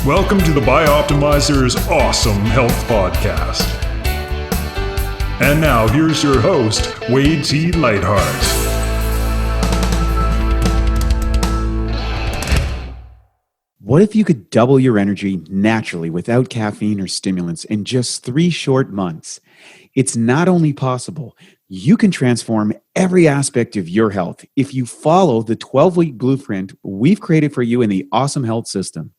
Welcome to the Bioptimizers Awesome Health Podcast. And now, here's your host, Wade T. Lightheart. What if you could double your energy naturally without caffeine or stimulants in just 3 short months? It's not only possible, you can transform every aspect of your health if you follow the 12-week blueprint we've created for you in the Awesome Health System.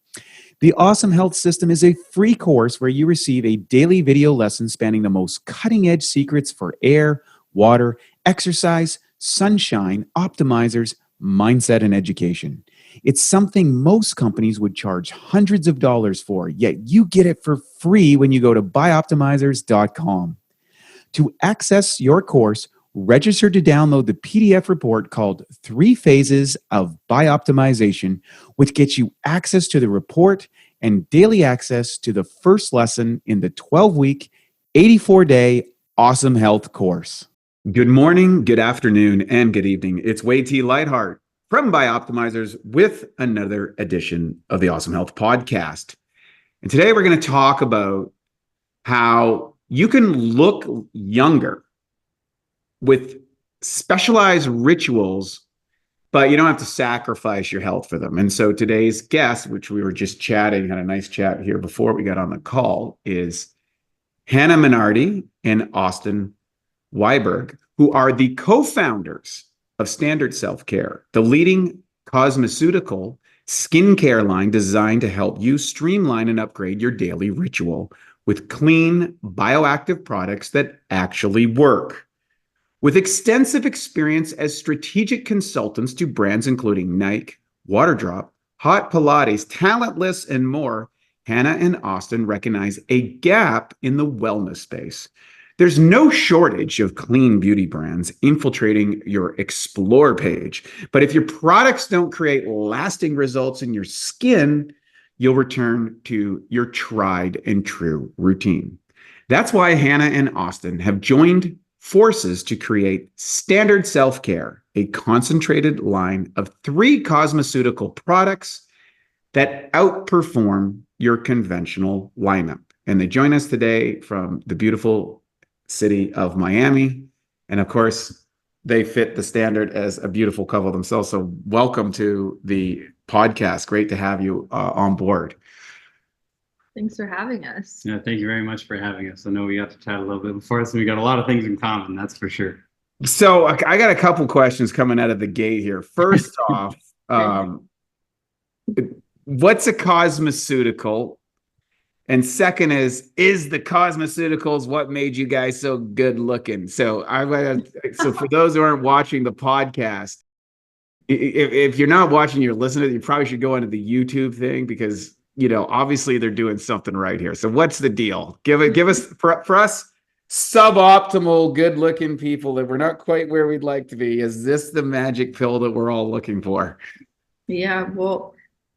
The Awesome Health System is a free course where you receive a daily video lesson spanning the most cutting-edge secrets for air, water, exercise, sunshine, optimizers, mindset, and education. It's something most companies would charge hundreds of dollars for, yet you get it for free when you go to bioptimizers.com. To access your course, register to download the PDF report called 3 Phases of Bioptimization, which gets you access to the report and daily access to the first lesson in the 12-week, 84-day Awesome Health course. Good morning, good afternoon, and good evening. It's Wade T. Lightheart from Bioptimizers with another edition of the Awesome Health Podcast. And today we're going to talk about how you can look younger with specialized rituals, but you don't have to sacrifice your health for them. And so today's guest, which we were just chatting, had a nice chat here before we got on the call, is Hannah Minardi and Austin Weiberg, who are the co-founders of Standard Self-Care, the leading cosmeceutical skincare line designed to help you streamline and upgrade your daily ritual with clean, bioactive products that actually work. With extensive experience as strategic consultants to brands including Nike, Waterdrop, Hot Pilates, Talentless, and more, Hannah and Austin recognize a gap in the wellness space. There's no shortage of clean beauty brands infiltrating your Explore page. But if your products don't create lasting results in your skin, you'll return to your tried and true routine. That's why Hannah and Austin have joined forces to create Standard Self-Care, a concentrated line of 3 cosmeceutical products that outperform your conventional lineup. And they join us today from the beautiful city of Miami. And of course, they fit the standard as a beautiful couple themselves. So welcome to the podcast. Great to have you on board. Thanks for having us. Yeah, thank you very much for having us. I know we got to chat a little bit before this, and we got a lot of things in common, that's for sure. So I got a couple questions coming out of the gate here. First off, what's a cosmeceutical? And second is the cosmeceuticals what made you guys so good looking? So so for those who aren't watching the podcast, if you're not watching, you're listening, you probably should go into the YouTube thing because obviously they're doing something right here. So what's the deal? Give us for us suboptimal, good-looking people that we're not quite where we'd like to be. Is this the magic pill that we're all looking for? Yeah, well,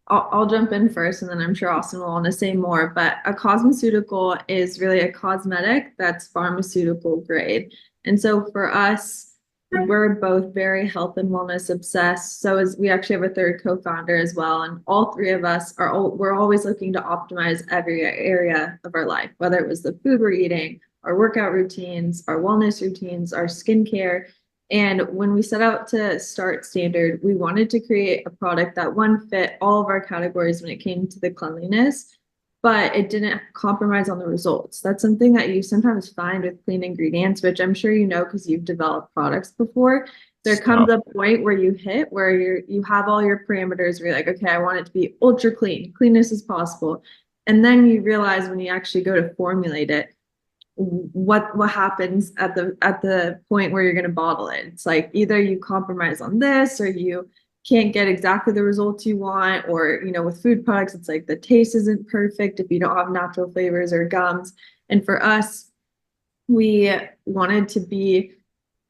I'll jump in first, and then I'm sure Austin will want to say more. But a cosmeceutical is really a cosmetic that's pharmaceutical grade. And so for us, we're both very health and wellness obsessed. So we actually have a third co-founder as well. And all 3 of us we're always looking to optimize every area of our life, whether it was the food we're eating, our workout routines, our wellness routines, our skincare. And when we set out to start Standard, we wanted to create a product that fit all of our categories when it came to the cleanliness, but it didn't compromise on the results. That's something that you sometimes find with clean ingredients, which I'm sure you know because you've developed products before. There comes a point where you have all your parameters where you're like, okay, I want it to be ultra cleanness as possible. And then you realize when you actually go to formulate it, what happens at the point where you're going to bottle it. It's like either you compromise on this or you can't get exactly the results you want, or with food products it's like the taste isn't perfect if you don't have natural flavors or gums. And for us, we wanted to be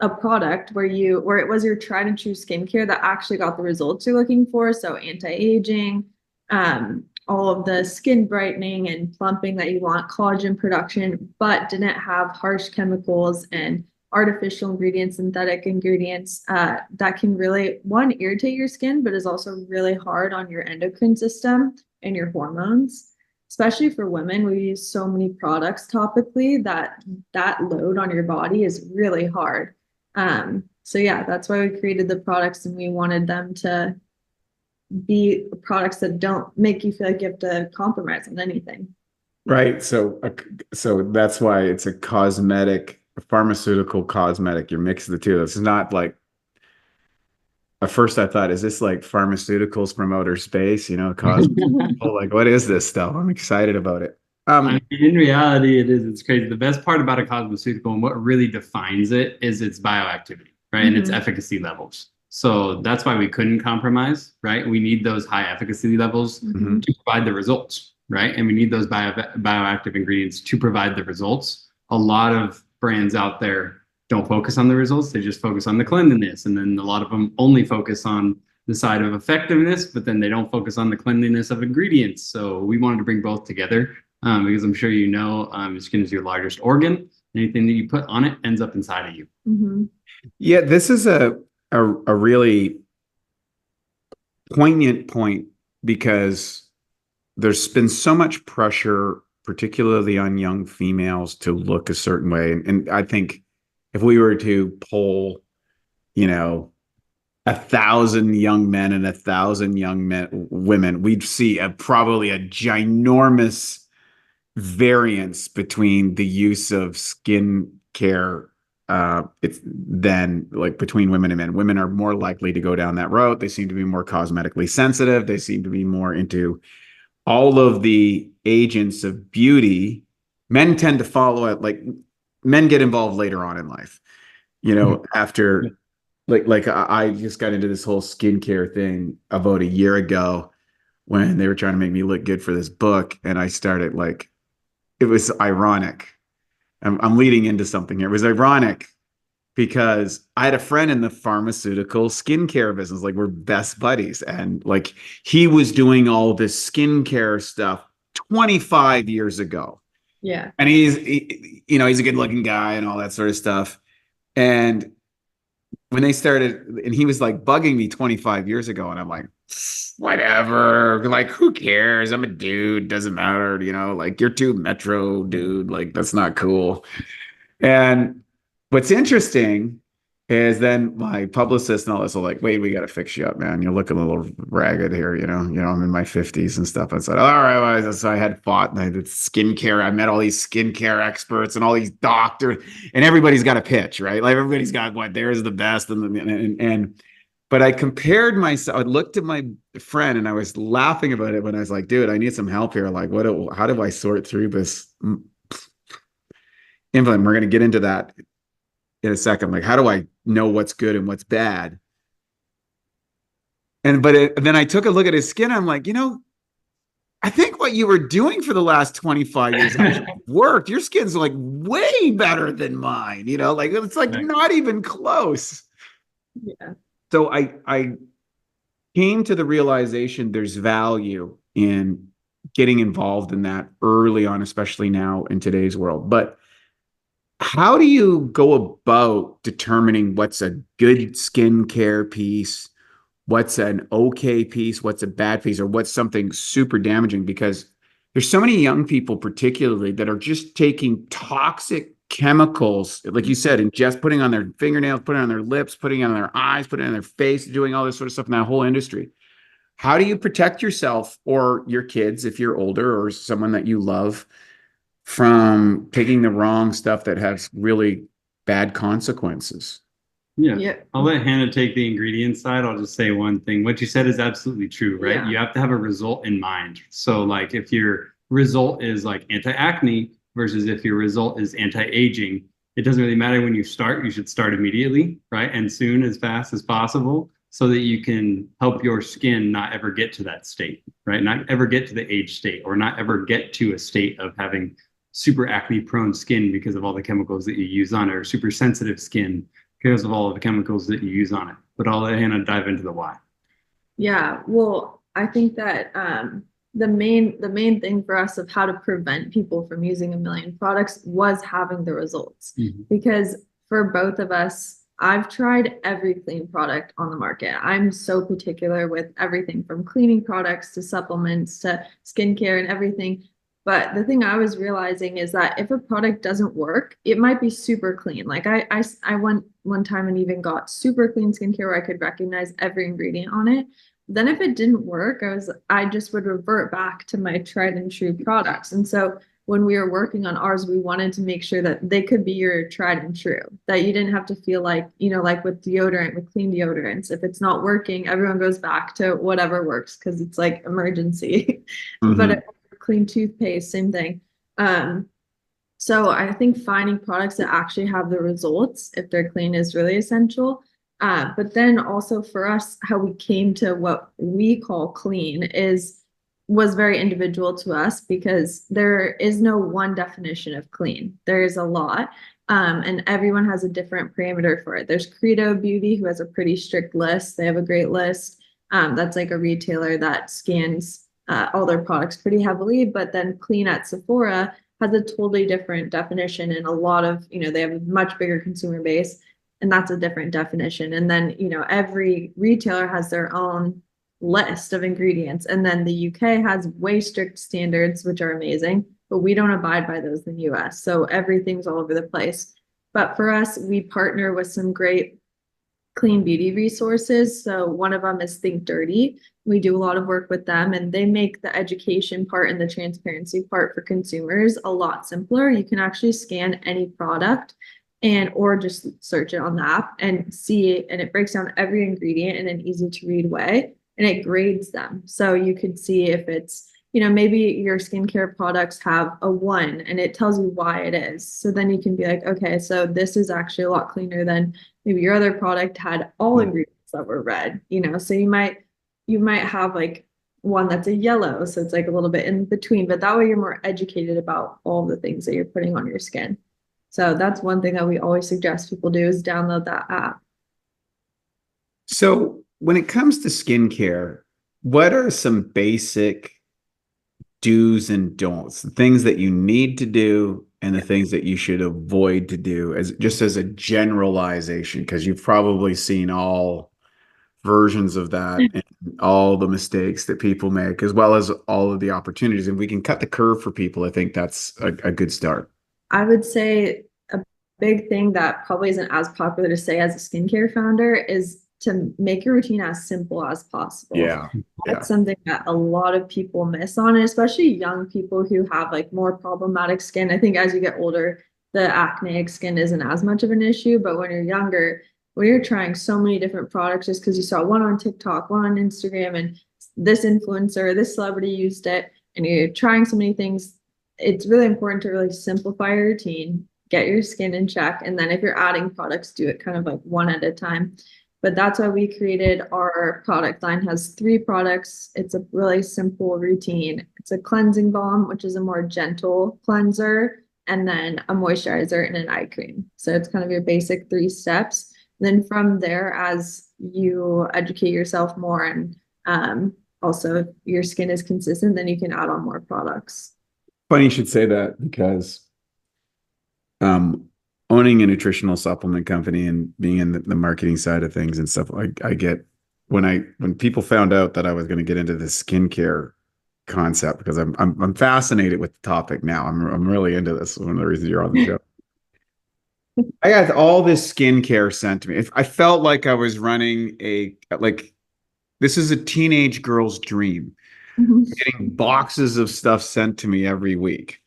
a product where it was your tried and true skincare that actually got the results you're looking for. So anti-aging, all of the skin brightening and plumping that you want, collagen production, but didn't have harsh chemicals and artificial ingredients, synthetic ingredients that can really, one, irritate your skin, but is also really hard on your endocrine system. and your hormones. Especially for women, we use so many products topically that load on your body is really hard. So yeah, that's why we created the products, and we wanted them to be products that don't make you feel like you have to compromise on anything. Right. So that's why it's a pharmaceutical cosmetic. You're mixing the two. It's not like, at first I thought, is this like pharmaceuticals from outer space? Cosmetic. Like, what is this stuff? I'm excited about it. I mean, in reality, it's crazy. The best part about a cosmeceutical and what really defines it is its bioactivity, right? And its efficacy levels. So that's why we couldn't compromise, right? We need those high efficacy levels to provide the results, right? And we need those bioactive ingredients to provide the results. A lot of brands out there don't focus on the results. They just focus on the cleanliness. And then a lot of them only focus on the side of effectiveness, but then they don't focus on the cleanliness of ingredients. So we wanted to bring both together because I'm sure your skin is your largest organ. Anything that you put on it ends up inside of you. Yeah, this is a really poignant point, because there's been so much pressure, particularly on young females, to look a certain way. And I think if we were to poll, 1,000 young men and 1,000 women, we'd see probably a ginormous variance between the use of skin care. Between women and men. Women are more likely to go down that road. They seem to be more cosmetically sensitive. They seem to be more into all of the agents of beauty. Men tend to follow it. Like, men get involved later on in life, after I just got into this whole skincare thing about a year ago when they were trying to make me look good for this book. And I started it was ironic. I'm leading into something here. It was ironic because I had a friend in the pharmaceutical skincare business. Like, we're best buddies. And he was doing all this skincare stuff 25 years ago. Yeah. And he's a good looking guy and all that sort of stuff. And when they started, and he was bugging me 25 years ago, and I'm like, whatever, who cares? I'm a dude, doesn't matter, you're too metro, dude, that's not cool. And what's interesting is then my publicist and all this are like, wait, we got to fix you up, man. You're looking a little ragged here, I'm in my 50s and stuff. I said, all right, well, so I had fought, and I did skincare. I met all these skincare experts and all these doctors, and everybody's got a pitch, right? Everybody's got theirs is the best. But I compared myself. I looked at my friend and I was laughing about it when I was like, dude, I need some help here. How do I sort through this influence? We're going to get into that in a second. How do I know what's good and what's bad? Then I took a look at his skin. I'm like, I think what you were doing for the last 25 years actually worked. Your skin's way better than mine. It's not even close. Yeah. So I came to the realization there's value in getting involved in that early on, especially now in today's world. But how do you go about determining what's a good skincare piece, what's an okay piece, what's a bad piece, or what's something super damaging? Because there's so many young people, particularly, that are just taking toxic chemicals, like you said, and just putting on their fingernails, putting on their lips, putting on their eyes, putting on their face, doing all this sort of stuff in that whole industry. How do you protect yourself or your kids, if you're older, or someone that you love, from taking the wrong stuff that has really bad consequences? Yeah. I'll let Hannah take the ingredient side. I'll just say one thing. What you said is absolutely true, right? Yeah. You have to have a result in mind. So if your result is anti-acne versus if your result is anti-aging, it doesn't really matter when you start. You should start immediately, right? And soon, as fast as possible, so that you can help your skin not ever get to that state, right? Not ever get to the age state, or not ever get to a state of having super acne prone skin because of all the chemicals that you use on it, or super sensitive skin because of all of the chemicals that you use on it. But I'll let Hannah dive into the why. Yeah, well, I think that the main thing for us of how to prevent people from using a million products was having the results. Because for both of us, I've tried every clean product on the market. I'm so particular with everything from cleaning products to supplements to skincare and everything. But the thing I was realizing is that if a product doesn't work, it might be super clean. Like I went one time and even got super clean skincare where I could recognize every ingredient on it. Then if it didn't work, I just would revert back to my tried and true products. And so when we were working on ours, we wanted to make sure that they could be your tried and true, that you didn't have to feel like, like with deodorant, with clean deodorants, if it's not working, everyone goes back to whatever works because it's like emergency. But clean toothpaste, same thing. So I think finding products that actually have the results, if they're clean, is really essential. But then also for us, how we came to what we call clean was very individual to us because there is no one definition of clean. There is a lot. And everyone has a different parameter for it. There's Credo Beauty, who has a pretty strict list. They have a great list. That's like a retailer that scans all their products pretty heavily. But then Clean at Sephora has a totally different definition, and a lot of, they have a much bigger consumer base, and that's a different definition. And then, every retailer has their own list of ingredients. And then the UK has way strict standards, which are amazing, but we don't abide by those in the US. So everything's all over the place. But for us, we partner with some great clean beauty resources. So one of them is Think Dirty. We do a lot of work with them, and they make the education part and the transparency part for consumers a lot simpler. You can actually scan any product or just search it on the app and see it, and it breaks down every ingredient in an easy to read way, and it grades them. So you could see if it's, maybe your skincare products have a 1 and it tells you why it is. So then you can be like, okay, so this is actually a lot cleaner than maybe your other product had all ingredients that were red, so you might have like one that's a yellow. So it's like a little bit in between, but that way you're more educated about all the things that you're putting on your skin. So that's one thing that we always suggest people do is download that app. So when it comes to skincare, what are some basic do's and don'ts, the things that you need to do and the things that you should avoid to do, as a generalization? Because you've probably seen all versions of that and all the mistakes that people make, as well as all of the opportunities. And we can cut the curve for people. I think that's a good start. I would say a big thing that probably isn't as popular to say as a skincare founder is to make your routine as simple as possible. Yeah. That's something that a lot of people miss on, and especially young people who have like more problematic skin. I think as you get older, the acneic skin isn't as much of an issue, but when you're younger, when you're trying so many different products just because you saw one on TikTok, one on Instagram, and this influencer, this celebrity used it, and you're trying so many things, it's really important to really simplify your routine, get your skin in check, and then if you're adding products, do it kind of like one at a time. But that's why we created our product line. Has 3 products. It's a really simple routine. It's a cleansing balm, which is a more gentle cleanser, and then a moisturizer and an eye cream. So it's kind of your basic 3 steps. Then from there, as you educate yourself more and also if your skin is consistent, then you can add on more products. Funny you should say that, because owning a nutritional supplement company and being in the marketing side of things and stuff, I get when people found out that I was going to get into the skincare concept, because I'm fascinated with the topic now. I'm really into this. One of the reasons you're on the show. I got all this skincare sent to me. I felt like I was running this is a teenage girl's dream. Getting boxes of stuff sent to me every week.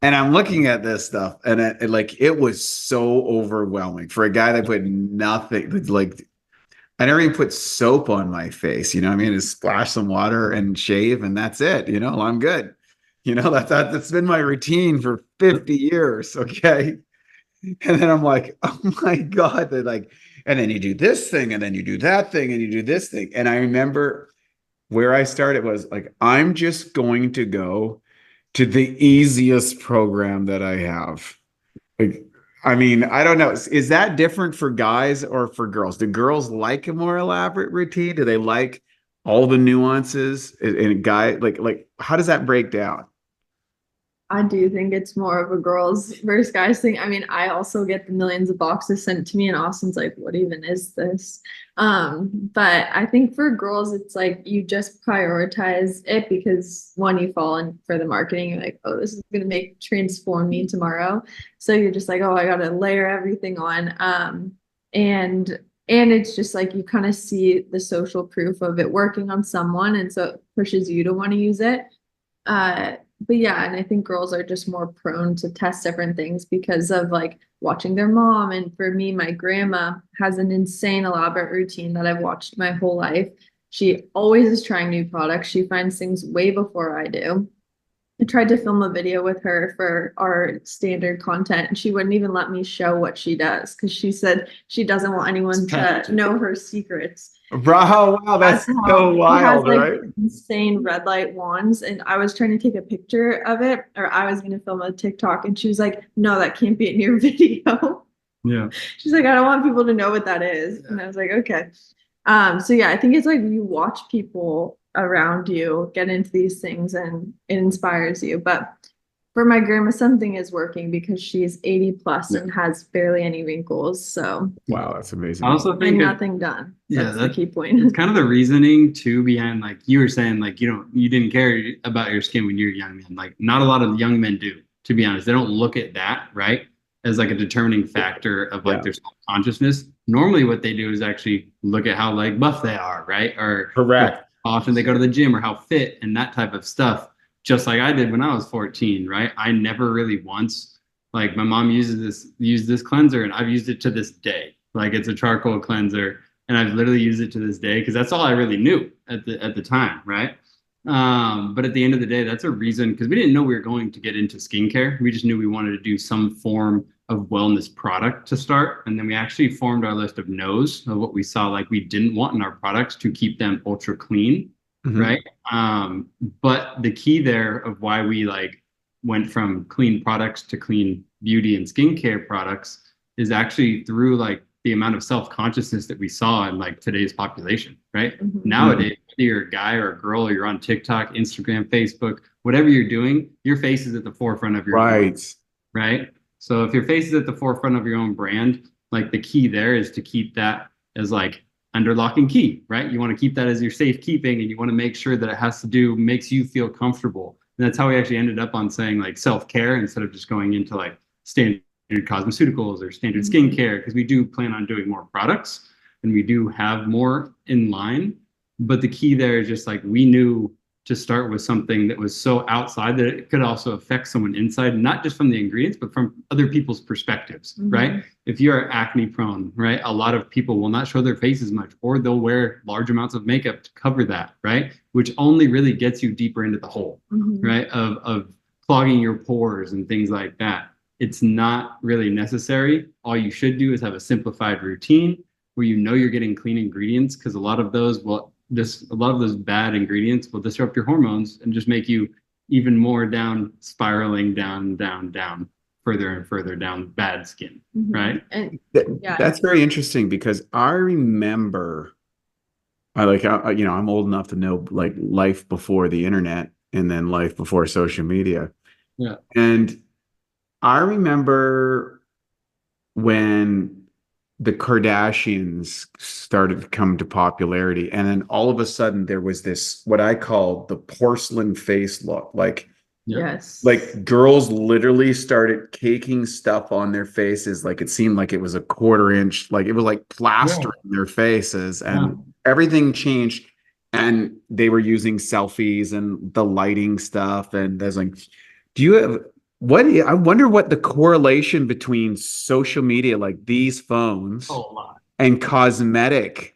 And I'm looking at this stuff, and it was so overwhelming for a guy that put nothing, like, I never even put soap on my face, what I mean? Just splash some water and shave, and that's it, I'm good. That's been my routine for 50 years, okay? And then I'm like, oh my God, they're like, and then you do this thing, and then you do that thing, and you do this thing. And I remember where I started was like, I'm just going to go to the easiest program that I have. Like, I mean, I don't know. Is that different for guys or for girls? Do girls like a more elaborate routine? Do they like all the nuances? And guy, like, how does that break down? I do think it's more of a girls versus guys thing. I mean, I also get the millions of boxes sent to me, and Austin's like, what even is this? But I think for girls, it's like you just prioritize it because when you fall in for the marketing, you're like, oh, this is gonna transform me tomorrow. So you're just like, oh, I gotta layer everything on. And it's just like you kind of see the social proof of it working on someone, and so it pushes you to want to use it. But yeah, and I think girls are just more prone to test different things because of like watching their mom. And for me, my grandma has an insane elaborate routine that I've watched my whole life. She always is trying new products. She finds things way before I do. I tried to film a video with her for our standard content, and she wouldn't even let me show what she does because she said she doesn't want anyone to know her secrets. Bro, wow, that's so She has wild, like right? insane red light wands, and I was trying to take a picture of it, or I was going to film a TikTok, and she was like, "No, that can't be in your video." Yeah. She's like, "I don't want people to know what that is," and I was like, "Okay." So yeah, I think it's like you watch people around you get into these things, and it inspires you. But for my grandma, something is working because she's 80 plus and has barely any wrinkles. So Wow, that's amazing. I also and think nothing done. That's the key it's point. kind of the reasoning too behind, like you were saying, like you didn't care about your skin when you're a young man. Like not a lot of young men do, to be honest. They don't look at that, right, as like a determining factor of like their self-consciousness. Normally what they do is actually look at how like buff they are, right? Or Correct. how often they go to the gym or how fit and that type of stuff. Just like I did when I was 14, right? I never really once, like my mom used this cleanser, and I've used it to this day. Like it's a charcoal cleanser, and I've literally used it to this day because that's all I really knew at the time, right? But at the end of the day, that's a reason, because we didn't know we were going to get into skincare. We just knew we wanted to do some form of wellness product to start, and then we actually formed our list of no's of what we saw like we didn't want in our products to keep them ultra clean, right? But the key there of why we like went from clean products to clean beauty and skincare products is actually through like the amount of self-consciousness that we saw in like today's population, right? Nowadays, whether you're a guy or a girl, or you're on TikTok, Instagram, Facebook, whatever you're doing, your face is at the forefront of your own, right? So if your face is at the forefront of your own brand, like the key there is to keep that as like under lock and key, right? You want to keep that as your safekeeping, and you want to make sure that it has to do, makes you feel comfortable. And that's how we actually ended up on saying like self-care instead of just going into like standard cosmeceuticals or standard skincare, because we do plan on doing more products and we do have more in line. But the key there is just like we knew to start with something that was so outside that it could also affect someone inside, not just from the ingredients, but from other people's perspectives, right? If you're acne prone, right, a lot of people will not show their faces much, or they'll wear large amounts of makeup to cover that, right? Which only really gets you deeper into the hole, right, of clogging your pores and things like that. It's not really necessary. All you should do is have a simplified routine where you know you're getting clean ingredients, because a lot of those bad ingredients will disrupt your hormones and just make you even more spiraling down, further and further down bad skin, right? And that's very interesting, because I remember, I'm old enough to know like life before the internet and then life before social media. Yeah. And I remember when the Kardashians started to come to popularity, and then all of a sudden there was this, what I call the porcelain face look. Like, like girls literally started caking stuff on their faces. Like it seemed like it was a 1/4 inch, like it was like plastering their faces, and everything changed. And they were using selfies and the lighting stuff. And there's like, I wonder what the correlation between social media, like these phones, and cosmetic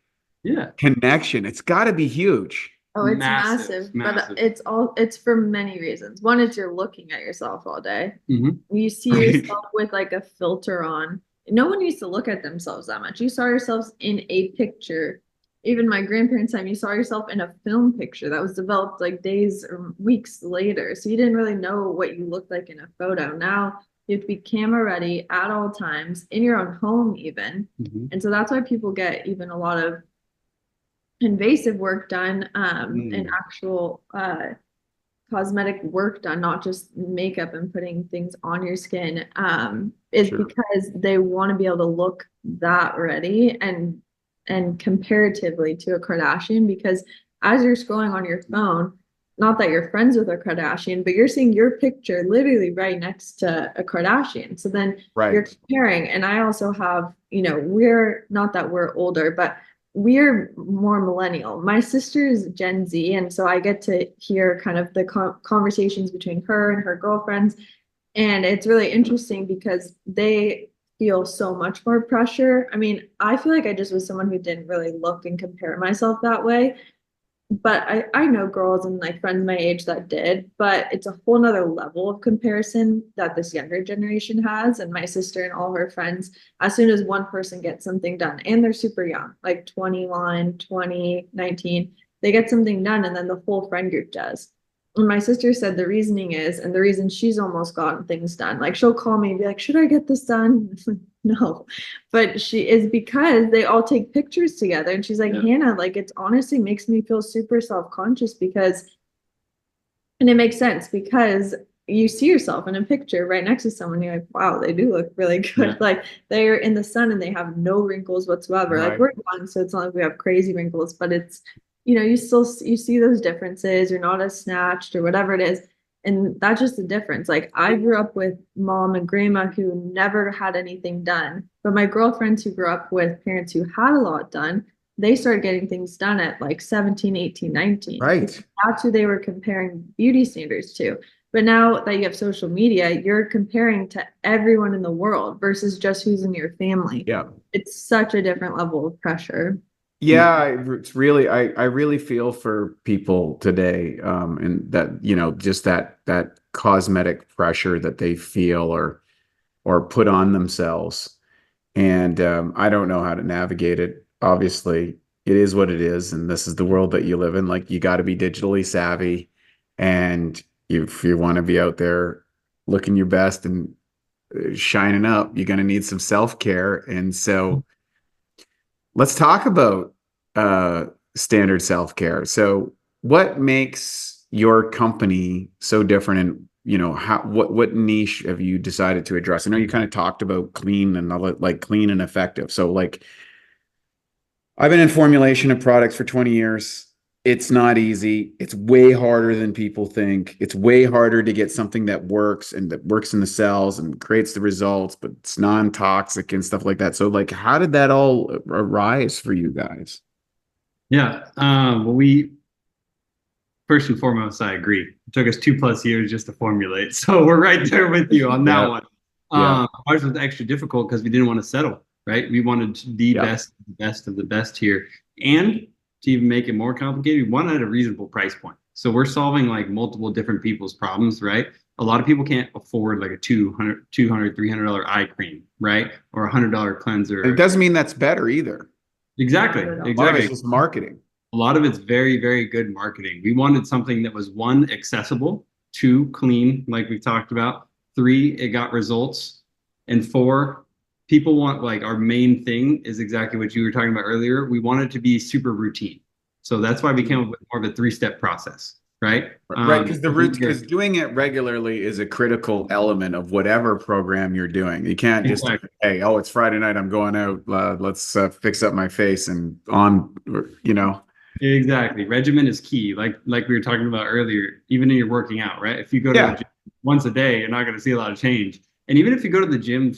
connection. It's got to be huge. Oh, it's massive. But it's for many reasons. One is you're looking at yourself all day. You see yourself with like a filter on. No one used to look at themselves that much. You saw yourselves in a picture. Even my grandparents' time, you saw yourself in a film picture that was developed like days or weeks later. So you didn't really know what you looked like in a photo. Now you have to be camera ready at all times, in your own home even. And so that's why people get even a lot of invasive work done, and actual cosmetic work done, not just makeup and putting things on your skin, is because they want to be able to look that ready and comparatively to a Kardashian, because as you're scrolling on your phone, not that you're friends with a Kardashian, but you're seeing your picture literally right next to a Kardashian. So then you're comparing. And I also have, we're not that we're older, but we're more millennial. My sister is Gen Z, and so I get to hear kind of the conversations between her and her girlfriends. And it's really interesting because they feel so much more pressure. I mean, I feel like I just was someone who didn't really look and compare myself that way. But I know girls and like friends my age that did, but it's a whole nother level of comparison that this younger generation has. And my sister and all her friends, as soon as one person gets something done, and they're super young, like 21, 20, 19, they get something done, and then the whole friend group does. And my sister said the reasoning is, and the reason she's almost gotten things done, like she'll call me and be like, should I get this done? No, but she is, because they all take pictures together. And she's like, Hannah, like, it's honestly makes me feel super self-conscious because, and it makes sense because you see yourself in a picture right next to someone, you're like, wow, they do look really good. Yeah. Like they're in the sun and they have no wrinkles whatsoever. Right. Like we're young, so it's not like we have crazy wrinkles, but it's, you see those differences. You're not as snatched or whatever it is. And that's just the difference. Like I grew up with mom and grandma who never had anything done, but my girlfriends who grew up with parents who had a lot done, they started getting things done at like 17, 18, 19. Right. That's who they were comparing beauty standards to. But now that you have social media, you're comparing to everyone in the world versus just who's in your family. Yeah. It's such a different level of pressure. Yeah, it's really, I really feel for people today, and that, just that cosmetic pressure that they feel or put on themselves. And I don't know how to navigate it. Obviously, it is what it is, and this is the world that you live in. Like, you got to be digitally savvy, and if you want to be out there looking your best and shining up, you're going to need some self-care. And so let's talk about standard self-care. So what makes your company so different, and what niche have you decided to address? I know you kind of talked about clean and like clean and effective. So like I've been in formulation of products for 20 years. It's not easy. It's way harder than people think. It's way harder to get something that works and that works in the cells and creates the results, but it's non-toxic and stuff like that. So like, how did that all arise for you guys? Yeah. Well, we first and foremost, I agree. It took us 2+ years just to formulate. So we're right there with you on that one. Ours was extra difficult because we didn't want to settle, right? We wanted the best of the best here. And to even make it more complicated, we wanted at a reasonable price point. So we're solving like multiple different people's problems, right? A lot of people can't afford like a $300 eye cream, right? Or $100 cleanser. It doesn't mean that's better either. Exactly. A lot of it's just marketing. A lot of it's very, very good marketing. We wanted something that was 1, accessible, 2, clean, like we talked about, 3, it got results, and 4, people want, like, our main thing is exactly what you were talking about earlier. We want it to be super routine. So that's why we came up with more of a 3-step process, right? Right, because doing it regularly is a critical element of whatever program you're doing. You can't just, hey, oh, it's Friday night, I'm going out, let's fix up my face and Exactly. Regimen is key. Like we were talking about earlier, even in your working out, right? If you go to the gym once a day, you're not going to see a lot of change. And even if you go to the gym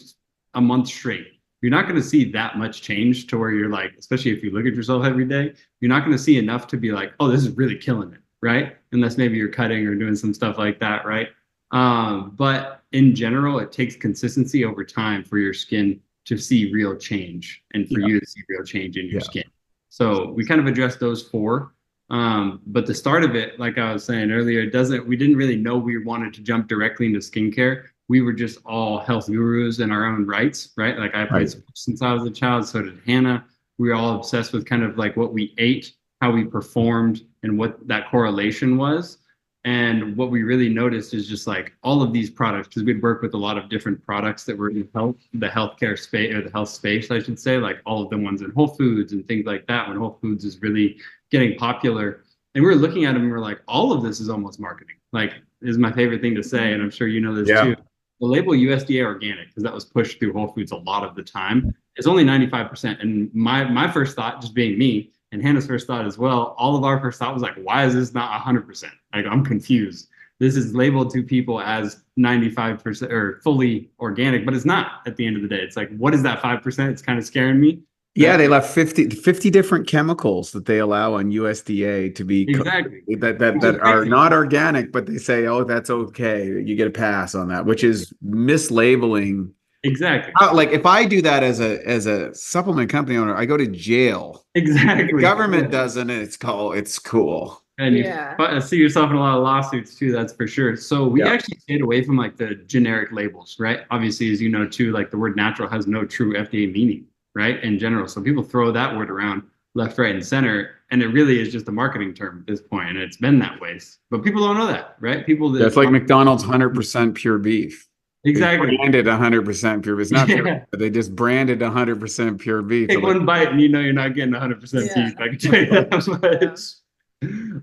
a month straight, you're not going to see that much change to where you're like, especially if you look at yourself every day, you're not going to see enough to be like, oh, this is really killing it, right? Unless maybe you're cutting or doing some stuff like that, right? But in general, it takes consistency over time for your skin to see real change and for you to see real change in your skin. So we kind of addressed those 4. But the start of it, like I was saying earlier, we didn't really know we wanted to jump directly into skincare. We were just all health gurus in our own rights, right? Like I played sports since I was a child, so did Hannah. We were all obsessed with kind of like what we ate, how we performed, and what that correlation was. And what we really noticed is just like all of these products, because we'd work with a lot of different products that were in the healthcare space, or the health space, I should say, like all of the ones in Whole Foods and things like that, when Whole Foods is really getting popular. And we were looking at them and we're like, all of this is almost marketing. Like, this is my favorite thing to say, and I'm sure you know this too. The label USDA organic, because that was pushed through Whole Foods a lot of the time, is only 95%. And my first thought, just being me, and Hannah's first thought as well, all of our first thought was like, why is this not 100%? Like, I'm confused. This is labeled to people as 95% or fully organic, but it's not at the end of the day. It's like, what is that 5%? It's kind of scaring me. Yeah, they left 50 different chemicals that they allow on USDA to be exactly that are not organic, but they say, oh, that's okay. You get a pass on that, which is mislabeling. Exactly. Like if I do that as a supplement company owner, I go to jail. Exactly. The government doesn't, and it's cool. And you see yourself in a lot of lawsuits too, that's for sure. So we actually stayed away from like the generic labels, right? Obviously, as you know too, like the word natural has no true FDA meaning, right? In general. So people throw that word around left, right, and center. And it really is just a marketing term at this point, and it's been that way. But people don't know that, right? That's like McDonald's 100% pure beef. Exactly. They branded 100% pure beef. It's not pure, but they just branded 100% pure beef. Take one bite and you know you're not getting 100% beef. I can tell you that much.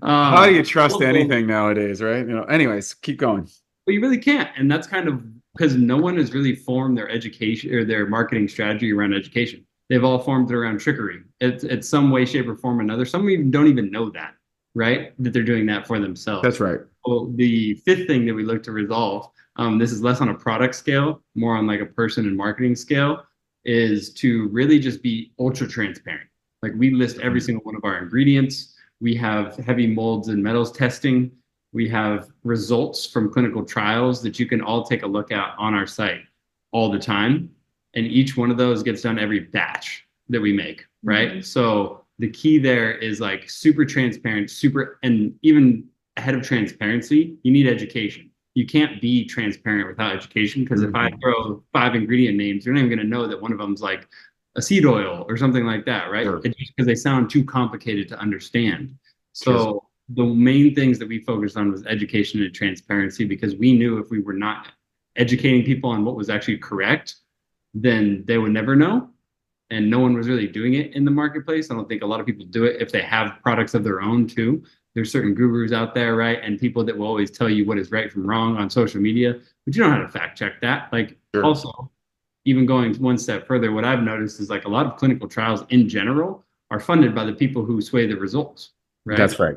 How do you trust anything nowadays, right? Anyways, keep going. Well, you really can't. And that's kind of because no one has really formed their education or their marketing strategy around education. They've all formed it around trickery. It's some way, shape, or form or another. Some even don't even know that, right? That they're doing that for themselves. That's right. Well, the fifth thing that we look to resolve, this is less on a product scale, more on like a person and marketing scale, is to really just be ultra transparent. Like we list every single one of our ingredients. We have heavy molds and metals testing. We have results from clinical trials that you can all take a look at on our site all the time. And each one of those gets done every batch that we make, right? Mm-hmm. So the key there is like super transparent, and even ahead of transparency, you need education. You can't be transparent without education, because if I throw 5 ingredient names, you're not even going to know that one of them's like a seed oil or something like that, right? Sure. It's just because they sound too complicated to understand. So the main things that we focused on was education and transparency, because we knew if we were not educating people on what was actually correct, then they would never know. And no one was really doing it in the marketplace. I don't think a lot of people do it if they have products of their own too. There's certain gurus out there, right? And people that will always tell you what is right from wrong on social media, but you don't know how to fact check that. Like also, even going one step further, what I've noticed is like a lot of clinical trials in general are funded by the people who sway the results, right? That's right.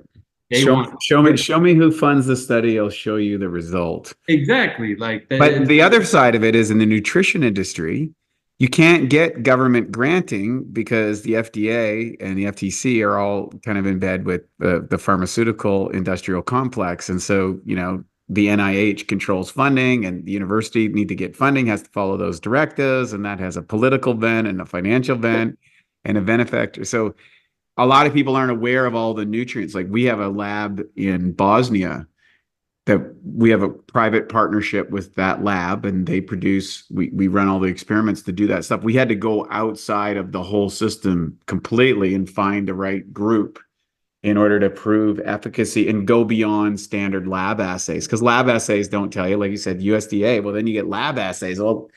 Show me who funds the study. I'll show you the result. Exactly. But the other side of it is in the nutrition industry, you can't get government granting because the FDA and the FTC are all kind of in bed with the pharmaceutical industrial complex. And so, the NIH controls funding, and the university need to get funding, has to follow those directives. And that has a political bent and a financial bent and a benefactor. So a lot of people aren't aware of all the nutrients. Like we have a lab in Bosnia that we have a private partnership with that lab, and they produce, we run all the experiments to do that stuff. We had to go outside of the whole system completely and find the right group in order to prove efficacy and go beyond standard lab assays. Because lab assays don't tell you, like you said, USDA, well, then you get lab assays. Well,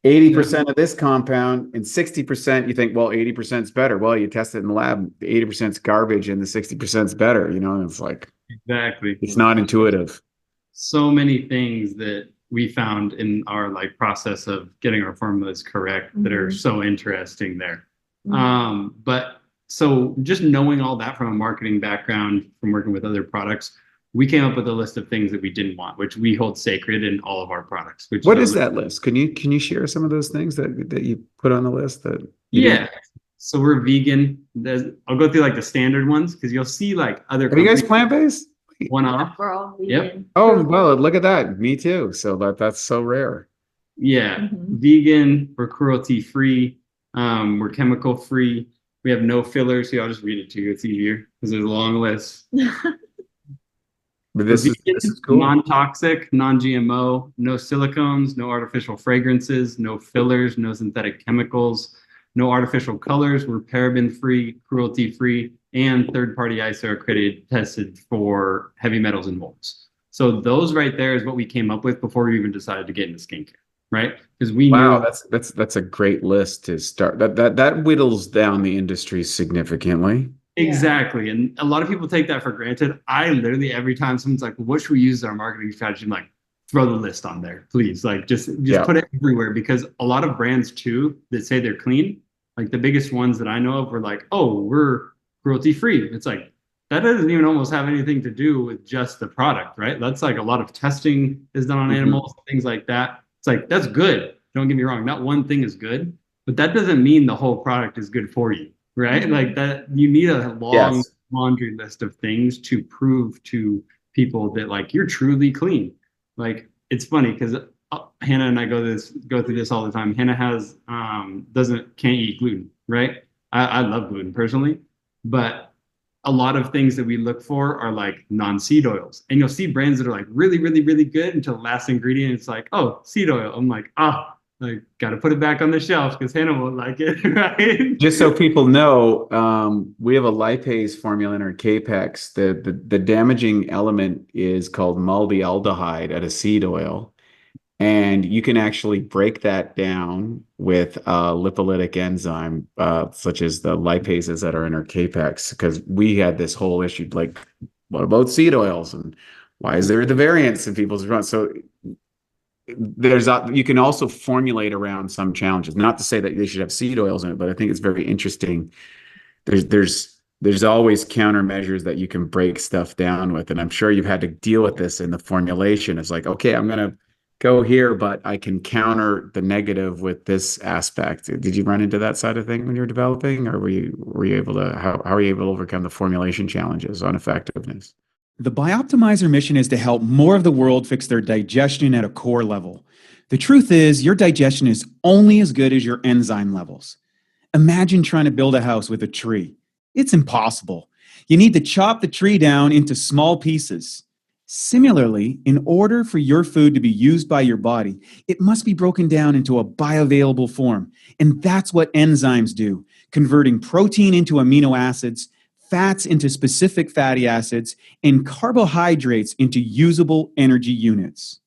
80% of this compound and 60%, you think, well, 80% is better. Well, you test it in the lab, 80% is garbage and the 60% is better, and it's like, exactly. It's not intuitive. So many things that we found in our process of getting our formulas correct that are so interesting there. But so just knowing all that from a marketing background, from working with other products, we came up with a list of things that we didn't want, which we hold sacred in all of our products. What is that list? Can you share some of those things that you put on the list that? So we're vegan. I'll go through the standard ones because you'll see other. Are you guys plant-based? One off. We're all vegan. Yep. Oh, well, look at that. Me too. So that's so rare. Yeah. Vegan. We're cruelty-free. We're chemical-free. We have no fillers. Here, I'll just read it to you. It's easier because there's a long list. But this is cool. Non-toxic, non-GMO, no silicones, no artificial fragrances, no fillers, no synthetic chemicals, no artificial colors. We're paraben-free, cruelty-free, and third-party ISO accredited, tested for heavy metals and molds. So those right there is what we came up with before we even decided to get into skincare, right? Because we knew that's a great list to start. That whittles down the industry significantly. Exactly. And a lot of people take that for granted. I literally, every time someone's like, what should we use as our marketing strategy? I'm like, throw the list on there, please. Like just put it everywhere, because a lot of brands too that say they're clean, like the biggest ones that I know of were like, oh, we're cruelty free. It's like that doesn't even almost have anything to do with just the product, right? That's like a lot of testing is done on animals, things like that. It's like that's good. Don't get me wrong. Not one thing is good, but that doesn't mean the whole product is good for you, right? Like that, you need a long laundry list of things to prove to people that like you're truly clean. Like it's funny because Hannah and I go through this all the time. Hannah has can't eat gluten, right? I love gluten personally, but a lot of things that we look for are like non-seed oils, and you'll see brands that are like really, really, really good until the last ingredient it's like, oh, seed oil. I'm like, like got to put it back on the shelf because Hannah won't like it, right? Just so people know, we have a lipase formula in our Capex. The damaging element is called maldealdehyde at a seed oil. And you can actually break that down with a lipolytic enzyme, such as the lipases that are in our Capex, because we had this whole issue, like, what about seed oils? And why is there the variance in people's runs? So you can also formulate around some challenges. Not to say that they should have seed oils in it, but I think it's very interesting. There's always countermeasures that you can break stuff down with. And I'm sure you've had to deal with this in the formulation. It's like, okay, I'm going to go here, but I can counter the negative with this aspect. Did you run into that side of thing when you were developing, or were you able to, how are you able to overcome the formulation challenges on effectiveness? The Bioptimizer mission is to help more of the world fix their digestion at a core level. The truth is, your digestion is only as good as your enzyme levels. Imagine trying to build a house with a tree. It's impossible. You need to chop the tree down into small pieces. Similarly, in order for your food to be used by your body, it must be broken down into a bioavailable form. And that's what enzymes do, converting protein into amino acids, fats into specific fatty acids, and carbohydrates into usable energy units.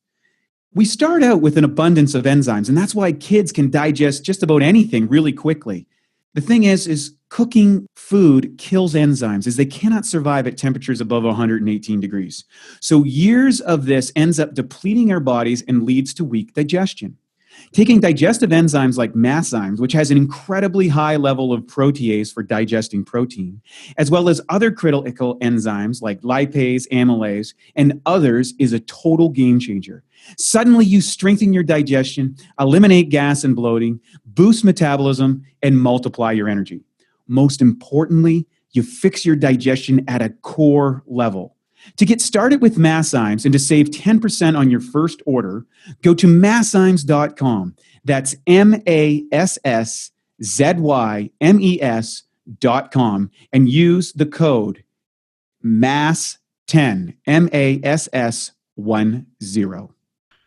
We start out with an abundance of enzymes, and that's why kids can digest just about anything really quickly. The thing is cooking food kills enzymes, as they cannot survive at temperatures above 118 degrees. So years of this ends up depleting our bodies and leads to weak digestion. Taking digestive enzymes like masszymes, which has an incredibly high level of protease for digesting protein, as well as other critical enzymes like lipase, amylase, and others, is a total game changer. Suddenly, you strengthen your digestion, eliminate gas and bloating, boost metabolism, and multiply your energy. Most importantly, you fix your digestion at a core level. To get started with Masszymes and to save 10% on your first order, go to masszymes.com. That's MASSZYMES.com and use the code MASS10, MASS10.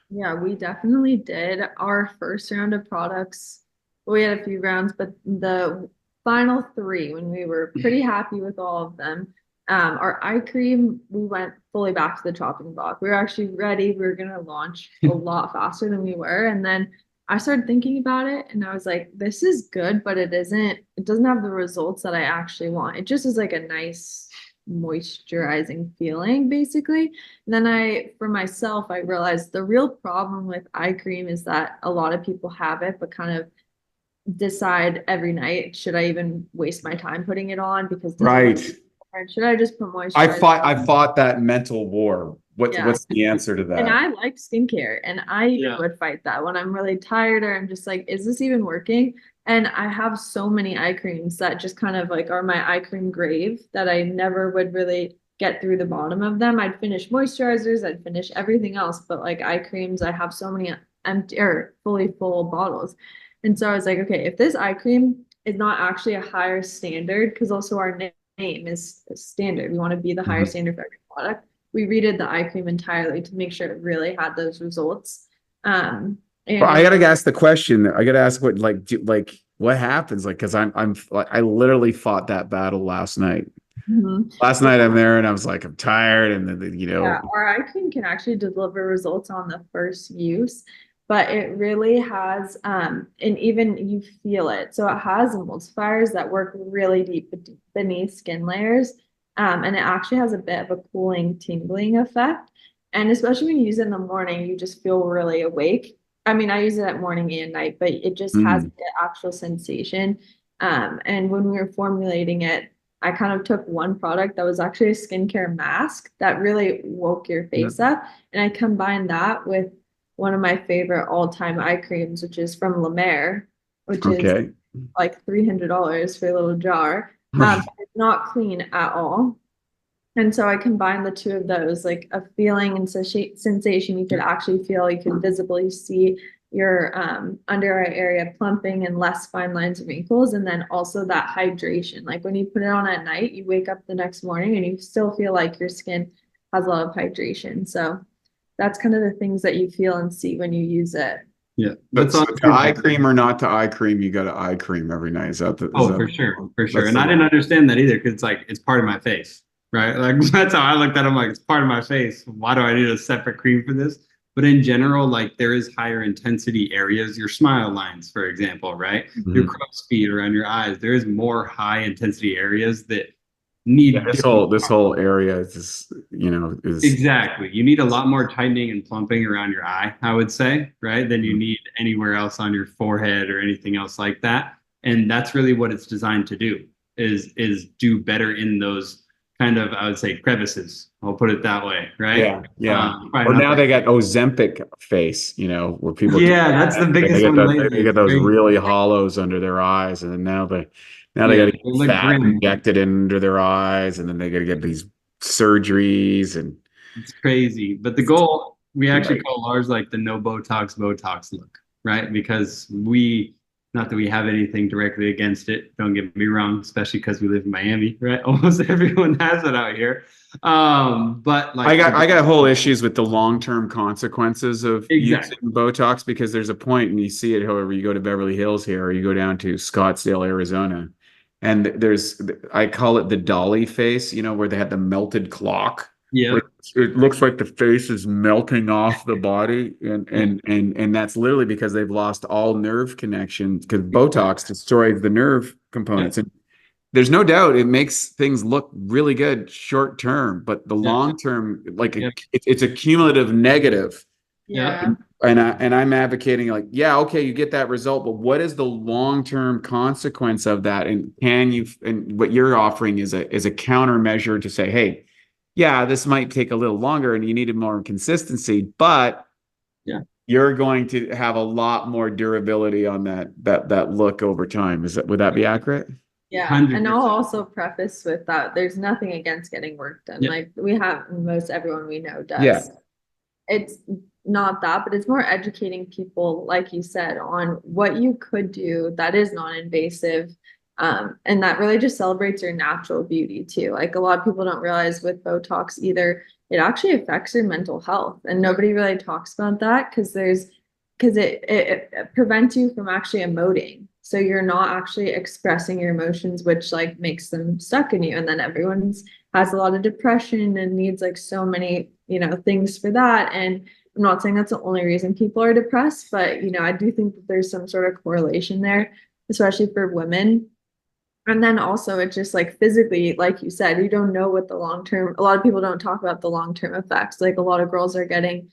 Yeah, we definitely did. Our first round of products, we had a few rounds, but the final three, when we were pretty happy with all of them, our eye cream, we went fully back to the chopping block. We were actually ready. We were going to launch a lot faster than we were. And then I started thinking about it and I was like, this is good, but it doesn't have the results that I actually want. It just is like a nice moisturizing feeling, basically. And then for myself, I realized the real problem with eye cream is that a lot of people have it, but kind of decide every night, should I even waste my time putting it on? Because should I just put moisturizer? I fought that mental war. What's the answer to that? And I like skincare, and I would fight that when I'm really tired, or I'm just like, is this even working? And I have so many eye creams that just kind of like are my eye cream grave that I never would really get through the bottom of them. I'd finish moisturizers, I'd finish everything else, but like eye creams, I have so many empty or fully full bottles. And so I was like, okay, if this eye cream is not actually a higher standard, because also our name is standard, we want to be the higher standard for every product. We redid the eye cream entirely to make sure it really had those results. And I gotta ask the question. I gotta ask what what happens? Like, because I literally fought that battle last night. Last night I'm there and I was like, I'm tired, and then our eye cream can actually deliver results on the first use, but it really has, and even you feel it. So it has emulsifiers that work really deep beneath skin layers. And it actually has a bit of a cooling, tingling effect. And especially when you use it in the morning, you just feel really awake. I mean, I use it at morning and night, but it just has the actual sensation. And when we were formulating it, I kind of took one product that was actually a skincare mask that really woke your face up. And I combined that with one of my favorite all-time eye creams, which is from La Mer, which is like $300 for a little jar. It's not clean at all. And so I combined the two of those, like a feeling and sensation you could actually feel. You can visibly see your under eye area plumping and less fine lines and wrinkles. And then also that hydration. Like when you put it on at night, you wake up the next morning and you still feel like your skin has a lot of hydration. So that's kind of the things that you feel and see when you use it. Yeah. But so to eye cream or not to eye cream, you got to eye cream every night. Is that for sure. And I didn't understand that either, because it's part of my face. Right? Like that's how I looked at it. I'm like, it's part of my face. Why do I need a separate cream for this? But in general, like there is higher intensity areas, your smile lines, for example, right? Your crow's feet around your eyes. There is more high intensity areas that need this whole area is just, is exactly. You need a lot more tightening and plumping around your eye, I would say, right? Than you need anywhere else on your forehead or anything else like that. And that's really what it's designed to do, is do better in those kind of, I would say, crevices. I'll put it that way, right? Yeah. Or now they got Ozempic face, where people. Yeah, that's the biggest one lately. They get those really hollows under their eyes, and then now they got to get fat injected into their eyes, and then they got to get these surgeries, and it's crazy. But the goal, we actually call ours like the no Botox look, right? Because not that we have anything directly against it, don't get me wrong, especially because we live in Miami, right? Almost everyone has it out here. But like I got whole issues with the long-term consequences of using Botox, because there's a point, and you see it however you go to Beverly Hills here, or you go down to Scottsdale, Arizona, and I call it the dolly face, where they had the melted clock. Yeah. It looks like the face is melting off the body, and that's literally because they've lost all nerve connection, because Botox destroys the nerve components. And there's no doubt it makes things look really good short term, but the long term, like it's a cumulative negative. Yeah. And I'm advocating like, okay, you get that result, but what is the long term consequence of that? And and what you're offering is a countermeasure to say, hey, yeah, this might take a little longer and you need more consistency, but you're going to have a lot more durability on that look over time. Would that be accurate? Yeah. 100%. And I'll also preface with that there's nothing against getting work done. Like we have, most everyone we know does. Yeah. It's not that, but it's more educating people, like you said, on what you could do that is non-invasive. And that really just celebrates your natural beauty too. Like a lot of people don't realize with Botox either, it actually affects your mental health, and nobody really talks about that because it prevents you from actually emoting. So you're not actually expressing your emotions, which like makes them stuck in you. And then everyone's has a lot of depression and needs like so many, things for that. And I'm not saying that's the only reason people are depressed, but I do think that there's some sort of correlation there, especially for women. And then also it's just like physically, like you said, you don't know what a lot of people don't talk about the long-term effects. Like a lot of girls are getting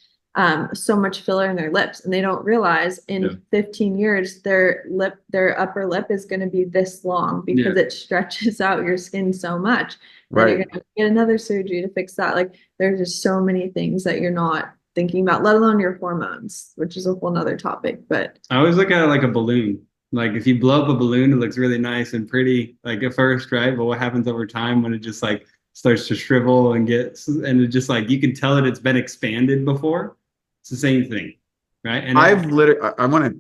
so much filler in their lips, and they don't realize in 15 years their upper lip is going to be this long because it stretches out your skin so much. Then you're going to get another surgery to fix that. Like there's just so many things that you're not thinking about, let alone your hormones, which is a whole nother topic. But I always look at it like a balloon. Like if you blow up a balloon, it looks really nice and pretty, like at first, right? But what happens over time when it just like starts to shrivel and it just like, you can tell that it's been expanded before. It's the same thing, right? And I want to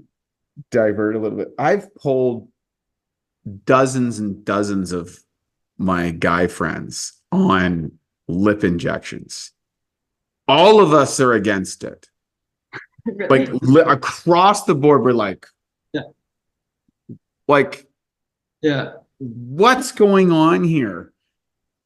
divert a little bit. I've polled dozens and dozens of my guy friends on lip injections. All of us are against it. really? Like across the board, we're like, what's going on here?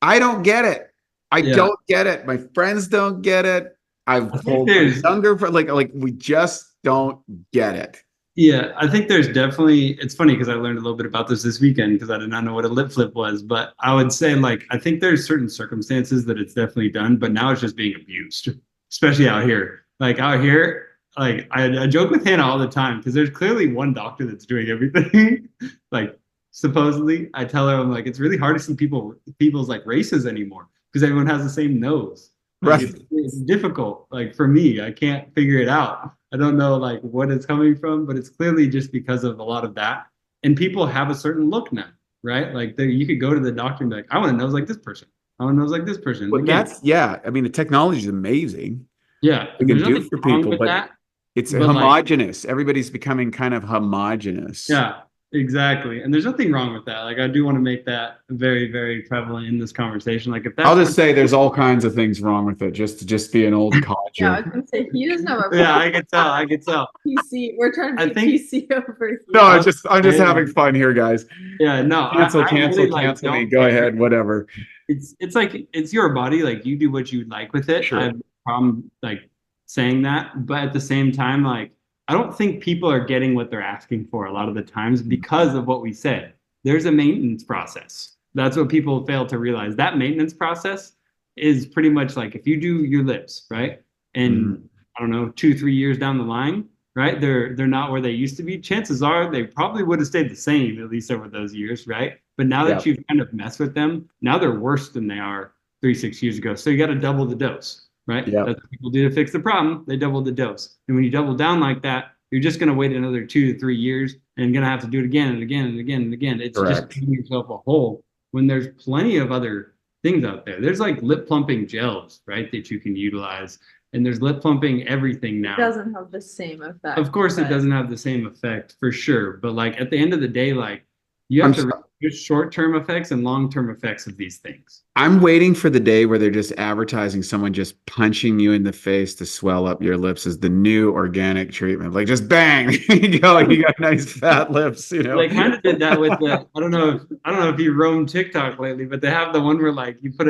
I don't get it. I don't get it. My friends don't get it. I've told my younger friends, like we just don't get it. Yeah, I think there's definitely, it's funny because I learned a little bit about this weekend because I did not know what a lip flip was, but I would say like, I think there's certain circumstances that it's definitely done, but now it's just being abused, especially out here. Like out here, like I joke with Hannah all the time because there's clearly one doctor that's doing everything. Like supposedly, I tell her, I'm like, it's really hard to see people's like races anymore because everyone has the same nose. Like Right. it's difficult. Like for me, I can't figure it out. I don't know like what it's coming from, but it's clearly just because of a lot of that. And people have a certain look now, right? Like you could go to the doctor and be like, I want a nose like this person. I want a nose like this person. Well, Again, yeah. I mean, the technology is amazing. yeah, It and can there's do nothing for wrong people, with but that. it's But like, homogenous. Everybody's becoming kind of homogenous. yeah, exactly. And there's nothing wrong with that. Like I do want to make that very, very prevalent in this conversation. Like if I'll that's just say there's all kinds of things wrong with it. Just be an old Yeah, I codger. was gonna say he doesn't have a yeah, I can tell. I can tell. PC. We're trying I to be think- PC over here. No, I'm just having fun here, guys. Yeah, no, Cancel I really, like, cancel me. don't Go care. ahead, whatever. It's like it's your body, like you do what you like with it. Sure. I have no problem like saying that, but at the same time, like I don't think people are getting what they're asking for a lot of the times because of what we said. There's a maintenance process. That's what people fail to realize. That maintenance process is pretty much like if you do your lips, right? And I don't know, 2-3 years down the line, right? They're not where they used to be. Chances are they probably would have stayed the same at least over those years, right? But now that you've kind of messed with them, now they're worse than they are 3-6 years ago. So you got to double the dose, right? Yeah. That's what people do to fix the problem. They double the dose. And when you double down like that, you're just going to wait another 2 to 3 years and going to have to do it again and again and again and again. It's just digging yourself a hole when there's plenty of other things out there. There's like lip plumping gels, right, that you can utilize. And there's lip plumping everything now. It doesn't have the same effect. Of course, it doesn't have the same effect for sure. But like at the end of the day, like you have to reduce short-term effects and long-term effects of these things. I'm waiting for the day where they're just advertising someone just punching you in the face to swell up your lips as the new organic treatment. Like just bang, you got nice fat lips, you know. They kind of did that with the I don't know if you roam TikTok lately, but they have the one where like you put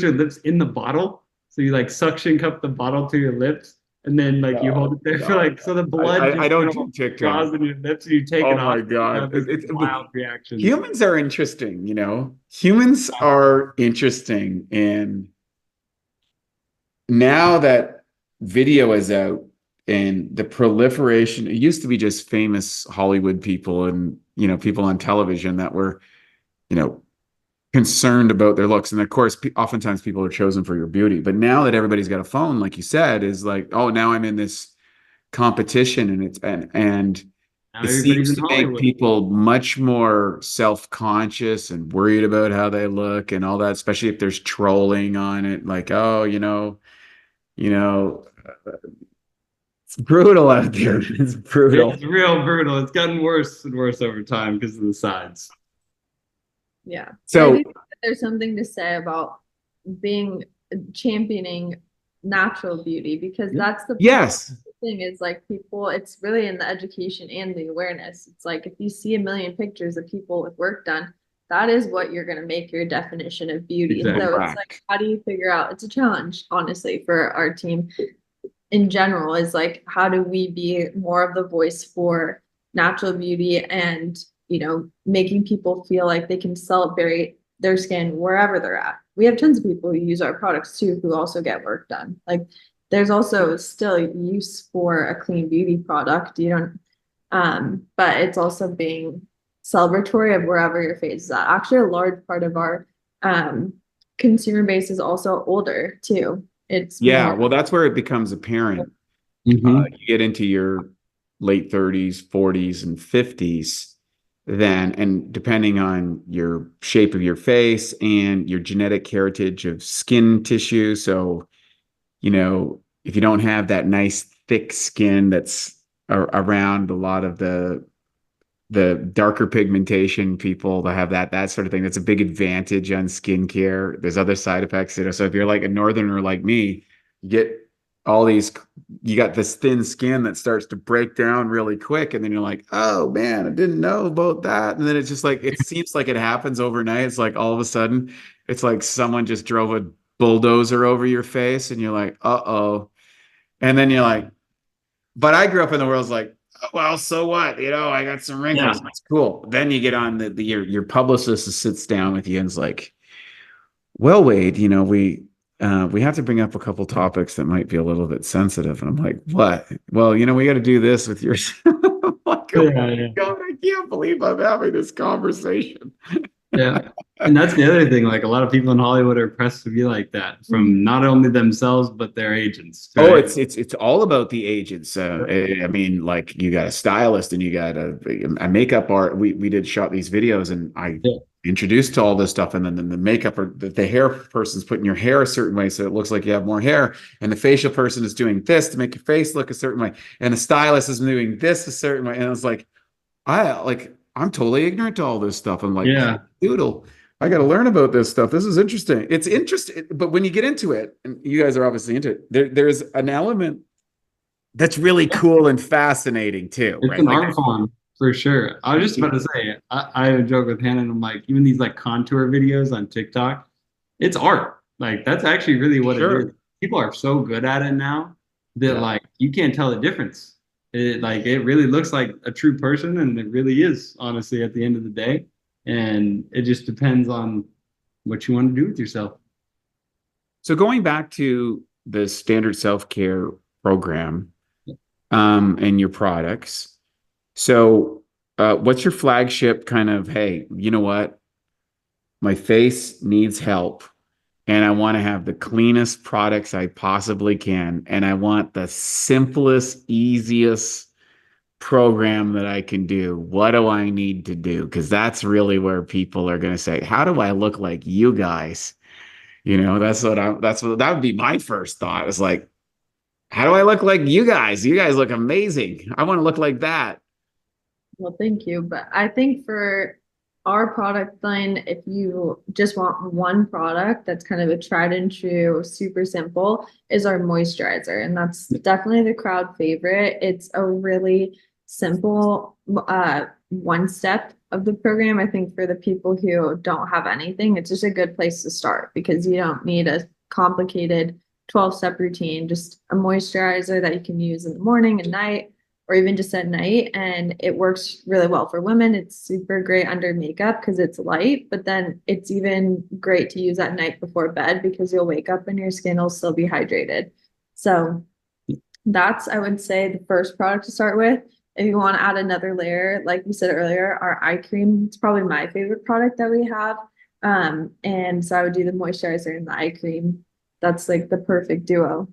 your lips in the bottle. So you like suction cup the bottle to your lips and then like you hold it there for like so the blood I don't do TikTok. draws in your lips and you take it off. Oh my God. It's wild reaction. Humans are interesting, you know. Humans are interesting. And now that video is out and the proliferation, it used to be just famous Hollywood people and, you know, people on television that were, you know, concerned about their looks. And of course, oftentimes people are chosen for your beauty. But now that everybody's got a phone, like you said, is like, oh, now I'm in this competition and it seems to make people much more self-conscious and worried about how they look and all that, especially if there's trolling on it. Like, oh, you know, it's brutal out there. It's brutal. It's real brutal. It's gotten worse and worse over time because of the sides. Yeah. So I think there's something to say about championing natural beauty because that's the thing is like people, it's really in the education and the awareness. It's like if you see a million pictures of people with work done, that is what you're going to make your definition of beauty. Exactly. So it's like, how do you figure out? It's a challenge, honestly, for our team in general. Is like, how do we be more of the voice for natural beauty and, you know, making people feel like they can celebrate their skin wherever they're at. We have tons of people who use our products too, who also get work done. Like there's also still use for a clean beauty product. You don't, but it's also being celebratory of wherever your face is at. Actually, a large part of our consumer base is also older too. It's well, that's where it becomes apparent. You get into your late 30s, 40s, and 50s. Then, and depending on your shape of your face and your genetic heritage of skin tissue. So, you know, if you don't have that nice thick skin that's around a lot of the darker pigmentation people that have that sort of thing, that's a big advantage on skincare. There's other side effects, you know. So if you're like a northerner like me, you got this thin skin that starts to break down really quick. And then you're like, oh man, I didn't know about that. And then it's just like, it seems like it happens overnight. It's like all of a sudden, it's like someone just drove a bulldozer over your face and you're like, uh-oh. And then you're like, but I grew up in the world like, oh, well, so what? I got some wrinkles. Yeah. That's cool. Then you get on your publicist sits down with you and is like, well, Wade, we have to bring up a couple topics that might be a little bit sensitive. And I'm like, what? Well, we got to do this with your. I'm like, oh Yeah, my yeah. God, I can't believe I'm having this conversation. Yeah. And that's the other thing. Like a lot of people in Hollywood are pressed to be like that from not only themselves, but their agents. Oh, Right? it's all about the agents. I mean, like you got a stylist and you got a makeup art. We did shot these videos and I Yeah. introduced to all this stuff, and then the makeup or the hair person's putting your hair a certain way so it looks like you have more hair, and the facial person is doing this to make your face look a certain way, and the stylist is doing this a certain way, and it's like I'm totally ignorant to all this stuff. I'm like, Yeah. doodle. I got to learn about this stuff. This is interesting. It's interesting, but when you get into it, and you guys are obviously into it, there's an element that's really cool and fascinating too, It's right? an Like, art form for sure. I was just about to say, I would joke with Hannah and I'm like, even these like contour videos on TikTok, it's art. Like that's actually really what it is. sure. People are so good at it now that Yeah. like you can't tell the difference. It really looks like a true person, and it really is, honestly, at the end of the day. And it just depends on what you want to do with yourself. So going back to the standard self-care program, and your products. So, what's your flagship kind of, hey, you know what? My face needs help and I want to have the cleanest products I possibly can. And I want the simplest, easiest program that I can do. What do I need to do? Because that's really where people are going to say, how do I look like you guys? That would be my first thought. It's like, how do I look like you guys? You guys look amazing. I want to look like that. Well, thank you. But I think for our product line, if you just want one product that's kind of a tried and true, super simple, is our moisturizer. And that's definitely the crowd favorite. It's a really simple one step of the program. I think for the people who don't have anything, it's just a good place to start because you don't need a complicated 12-step routine, just a moisturizer that you can use in the morning and night, or even just at night. And it works really well for women. It's super great under makeup because it's light, but then it's even great to use at night before bed because you'll wake up and your skin will still be hydrated. So that's, I would say, the first product to start with. If you want to add another layer, like we said earlier, our eye cream, it's probably my favorite product that we have. And so I would do the moisturizer and the eye cream. That's like the perfect duo.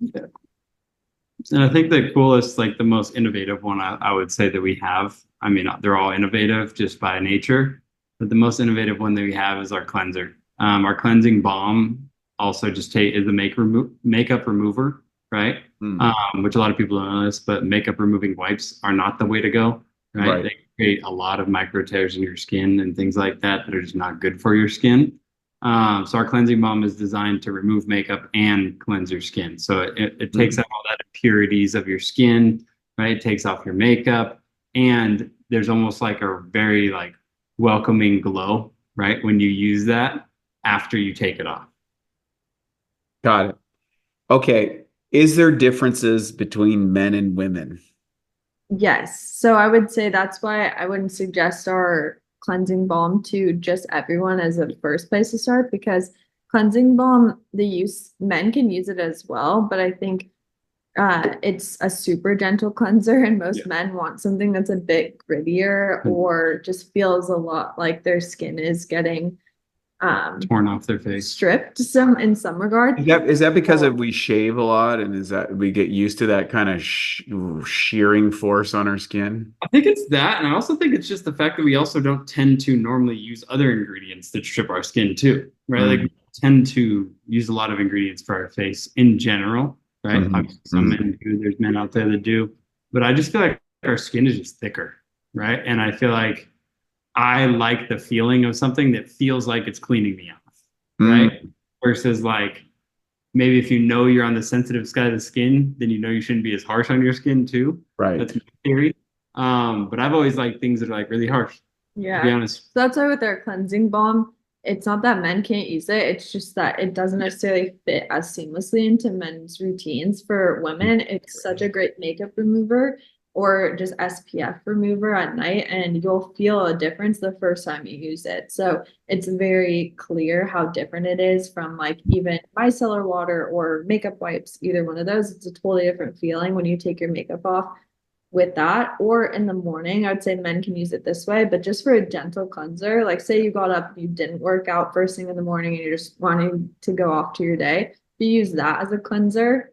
Yeah. And I think the coolest, like the most innovative one I would say that we have, I mean, they're all innovative just by nature, but the most innovative one that we have is our cleanser. Our cleansing balm also just is a makeup remover, right? Which a lot of people don't know this, but makeup removing wipes are not the way to go, right? They create a lot of micro tears in your skin and things like that that are just not good for your skin. So our cleansing balm is designed to remove makeup and cleanse your skin. So it takes out all that impurities of your skin, right? It takes off your makeup, and there's almost like a very like welcoming glow, right? When you use that after you take it off. Got it. Okay. Is there differences between men and women? Yes. So I would say that's why I wouldn't suggest our cleansing balm to just everyone as a first place to start, because cleansing balm, men can use it as well, but I think it's a super gentle cleanser, and most men want something that's a bit grittier or just feels a lot like their skin is getting torn off their face, stripped in some regard. Is that because we shave a lot, and is that we get used to that kind of shearing force on our skin? I think it's that, and I also think it's just the fact that we also don't tend to normally use other ingredients that strip our skin too, right? Like we tend to use a lot of ingredients for our face in general, right? Obviously, some men do. There's men out there that do, but I just feel like our skin is just thicker, right? And I feel like I like the feeling of something that feels like it's cleaning me off, right? Versus like maybe if you know you're on the sensitive side of the skin, then you know you shouldn't be as harsh on your skin too. Right. That's my theory. But I've always liked things that are like really harsh. Yeah. To be honest. So that's why with our cleansing balm, it's not that men can't use it. It's just that it doesn't necessarily fit as seamlessly into men's routines. For women, it's such a great makeup remover or just SPF remover at night, and you'll feel a difference the first time you use it. So it's very clear how different it is from like even micellar water or makeup wipes, either one of those. It's a totally different feeling when you take your makeup off with that, or in the morning. I'd say men can use it this way, but just for a gentle cleanser, like say you got up, you didn't work out first thing in the morning and you're just wanting to go off to your day. If you use that as a cleanser,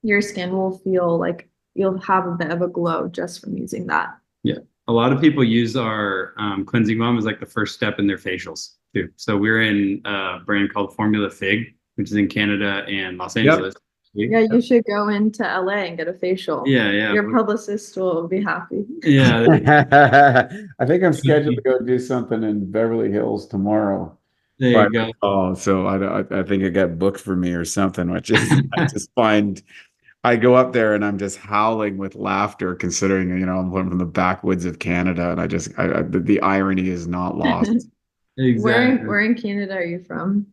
your skin will feel like you'll have a bit of a glow just from using that. Yeah. A lot of people use our cleansing balm as like the first step in their facials too. So we're in a brand called Formula Fig, which is in Canada and Los Angeles. Yeah, you should go into LA and get a facial. Yeah. Your publicist will be happy. Yeah. I think I'm scheduled to go do something in Beverly Hills tomorrow. There you go. Oh, so I think it got booked for me or something, which is I just find I go up there and I'm just howling with laughter, considering I'm from the backwoods of Canada, and the irony is not lost. Exactly. Where in Canada are you from?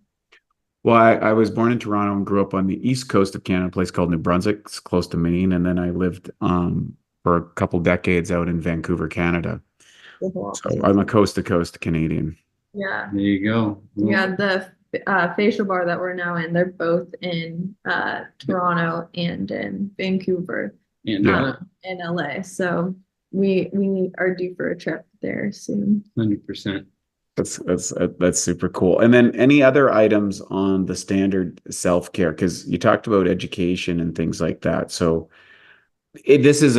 Well, I was born in Toronto and grew up on the east coast of Canada, a place called New Brunswick. It's close to Maine, and then I lived for a couple decades out in Vancouver, Canada. So I'm a coast to coast Canadian. Yeah. There you go. Yeah, the facial bar that we're now in, they're both in Toronto and in Vancouver And in LA. So we are due for a trip there soon. 100%. That's super cool. And then any other items on the standard self-care? Because you talked about education and things like that. So this is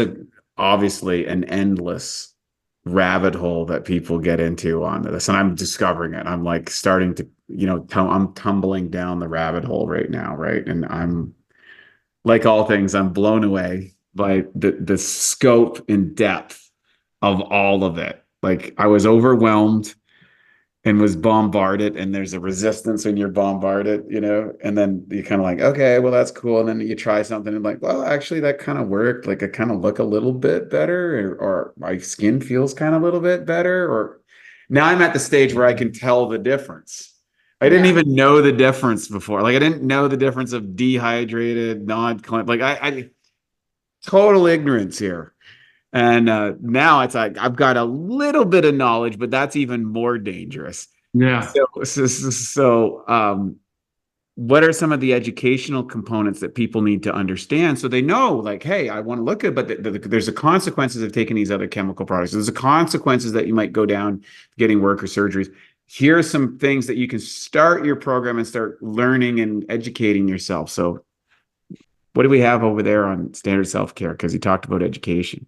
obviously an endless rabbit hole that people get into on this, and I'm discovering it. I'm like starting to, I'm tumbling down the rabbit hole right now, right? And I'm like all things, I'm blown away by the scope and depth of all of it. Like I was overwhelmed and was bombarded, and there's a resistance when you're bombarded, and then you're kind of like, okay, well, that's cool. And then you try something and like, well, actually that kind of worked. Like I kind of look a little bit better, or my skin feels kind of a little bit better, or now I'm at the stage where I can tell the difference. I didn't even know the difference before. Like I didn't know the difference of dehydrated, like I total ignorance here. And now it's like I've got a little bit of knowledge, but that's even more dangerous. Yeah. So, what are some of the educational components that people need to understand so they know, like, hey, I want to look at, but there's the consequences of taking these other chemical products. There's the consequences that you might go down getting work or surgeries. Here are some things that you can start your program and start learning and educating yourself. So, what do we have over there on standard self-care? Because you talked about education.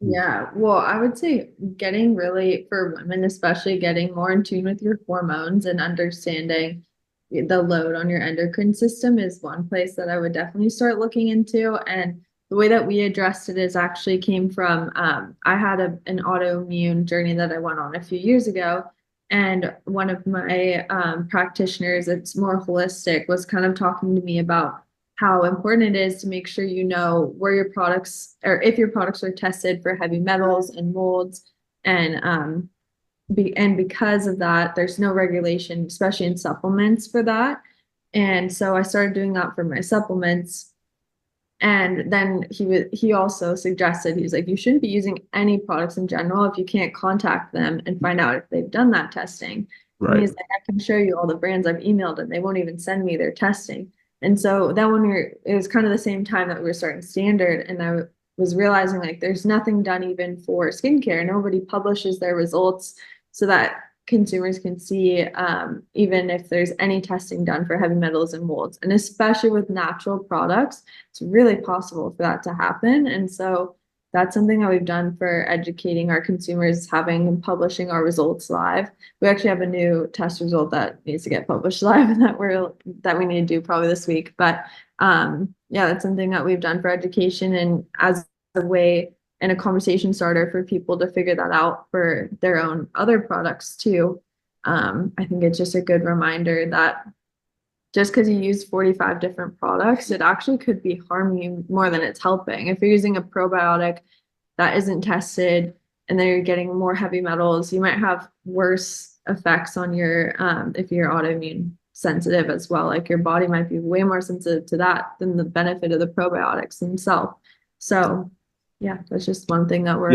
Yeah, well, I would say getting really, for women especially, getting more in tune with your hormones and understanding the load on your endocrine system is one place that I would definitely start looking into. And the way that we addressed it is actually came from, I had an autoimmune journey that I went on a few years ago. And one of my practitioners, it's more holistic, was kind of talking to me about how important it is to make sure you know where your products, or if your products are tested for heavy metals and molds, and because of that, there's no regulation, especially in supplements, for that. And so I started doing that for my supplements. And then he also suggested, he's like, you shouldn't be using any products in general if you can't contact them and find out if they've done that testing. Right. And he's like, I can show you all the brands I've emailed and they won't even send me their testing. And so then it was kind of the same time that we were starting standard, and I was realizing like there's nothing done even for skincare. Nobody publishes their results so that consumers can see even if there's any testing done for heavy metals and molds. And especially with natural products, it's really possible for that to happen. And so that's something that we've done for educating our consumers, having and publishing our results live. We actually have a new test result that needs to get published live, and that we need to do probably this week. But yeah, that's something that we've done for education and as a way and a conversation starter for people to figure that out for their own other products too. I think it's just a good reminder that just because you use 45 different products, it actually could be harming you more than it's helping. If you're using a probiotic that isn't tested and then you're getting more heavy metals, you might have worse effects on your, if you're autoimmune sensitive as well. Like your body might be way more sensitive to that than the benefit of the probiotics themselves. So yeah, that's just one thing that we're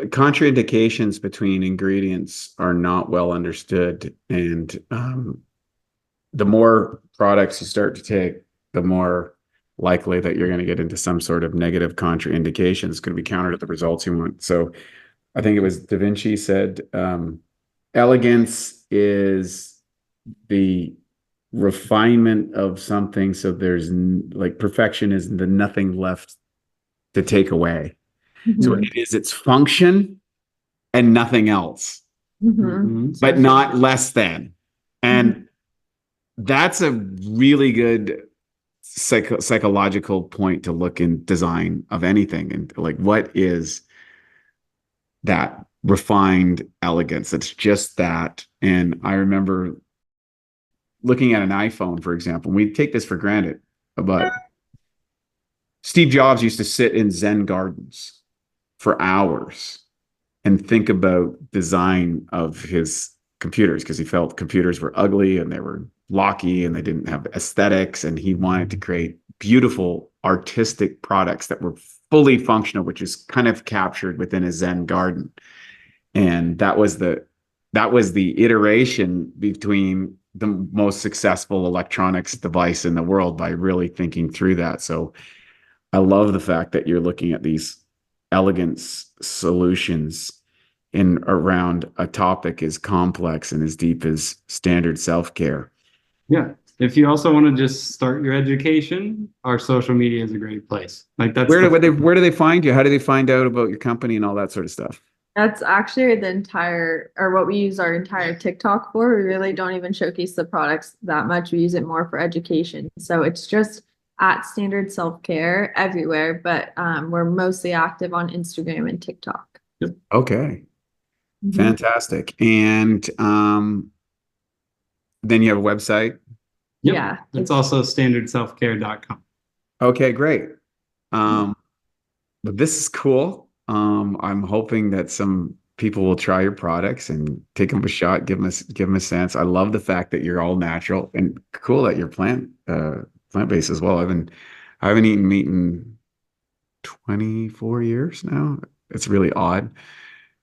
contraindications between ingredients are not well understood. And the more products you start to take, the more likely that you're going to get into some sort of negative contraindications. It's going to be counter to the results you want. So I think it was Da Vinci said, elegance is the refinement of something. So there's like perfection is the nothing left to take away. So it is its function and nothing else, but not less than. And that's a really good psychological point to look in design of anything. And like, what is that refined elegance? It's just that. And I remember looking at an iPhone, for example, we take this for granted, but Steve Jobs used to sit in Zen gardens for hours and think about design of his computers, because he felt computers were ugly and they were blocky and they didn't have aesthetics, and he wanted to create beautiful artistic products that were fully functional, which is kind of captured within a Zen garden. And that was the iteration between the most successful electronics device in the world, by really thinking through that. So I love the fact that you're looking at these elegance solutions in around a topic as complex and as deep as standard self-care. Yeah. If you also want to just start your education, our social media is a great place. Like that's where do they find you? How do they find out about your company and all that sort of stuff? That's actually what we use our entire TikTok for. We really don't even showcase the products that much. We use it more for education. So it's just at Standard Self-Care everywhere, but we're mostly active on Instagram and TikTok. Yep. Okay. Fantastic. And then you have a website? Yep. Yeah. It's also standardselfcare.com. Okay, great. But this is cool. I'm hoping that some people will try your products and take them a shot, give them a sense. I love the fact that you're all natural, and cool that you're plant-based as well. I haven't eaten meat in 24 years now. It's really odd.